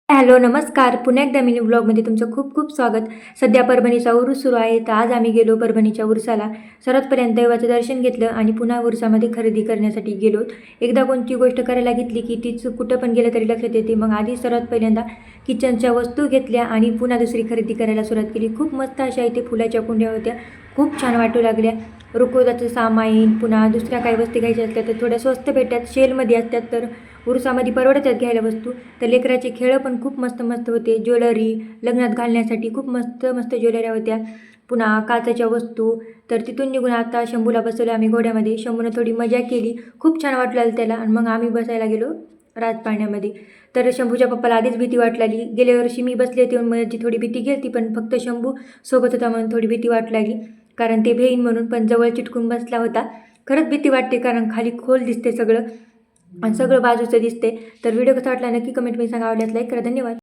Hello, नमस्कार. पुन्हा एकदा मिनी ब्लॉगमध्ये तुमचं खूप खूप स्वागत. सध्या परभणीचा उरूस सुरू आहे, तर आज आम्ही गेलो परभणीच्या उरसाला. सर्वातपर्यंत देवाचं दर्शन घेतलं आणि पुन्हा उरसामध्ये खरेदी करण्यासाठी गेलो. एकदा कोणती गोष्ट करायला घेतली की तीच कुठं पण गेलं तरी लक्षात येते. मग आधी सर्वात पहिल्यांदा किचनच्या वस्तू घेतल्या आणि पुन्हा दुसरी खरेदी करायला सुरुवात केली. खूप मस्त अशा इथे फुलाच्या कुंड्या होत्या, खूप छान वाटू लागल्या. रुखवताचं सामान, पुन्हा दुसऱ्या काही वस्तू घ्यायच्या असल्या तर थोड्या स्वस्त भेटतात, सेलमध्ये असतात, तर उरसामध्ये परवडतात घ्यायला वस्तू. तर लेकराचे खेळं पण खूप मस्त मस्त होते. ज्वेलरी लग्नात घालण्यासाठी खूप मस्त मस्त ज्वेलऱ्या होत्या. पुन्हा काचेच्या वस्तू. तर तिथून निघून आता शंभूला बसवलं आम्ही घोड्यामध्ये. शंभूनं थोडी मजा केली, खूप छान वाटलं त्याला. आणि मग आम्ही बसायला गेलो राजपाळण्यामध्ये. तर शंभूच्या पप्पाला आधीच भीती वाटलेली. गेल्या वर्षी मी बसले होते म्हणून माझी थोडी भीती गेली, पण फक्त शंभू सोबत होता म्हणून थोडी भीती वाटू लागली, कारण ते भेईन म्हणून. पण जवळ चिटकून बसला होता. खरंच भीती वाटते, कारण खाली खोल दिसते सगळं आणि सगळं बाजूचं दिसते. तर व्हिडिओ कसा वाटला नक्की कमेंटमध्ये सांगा. आवडल्यास लाईक करा. धन्यवाद.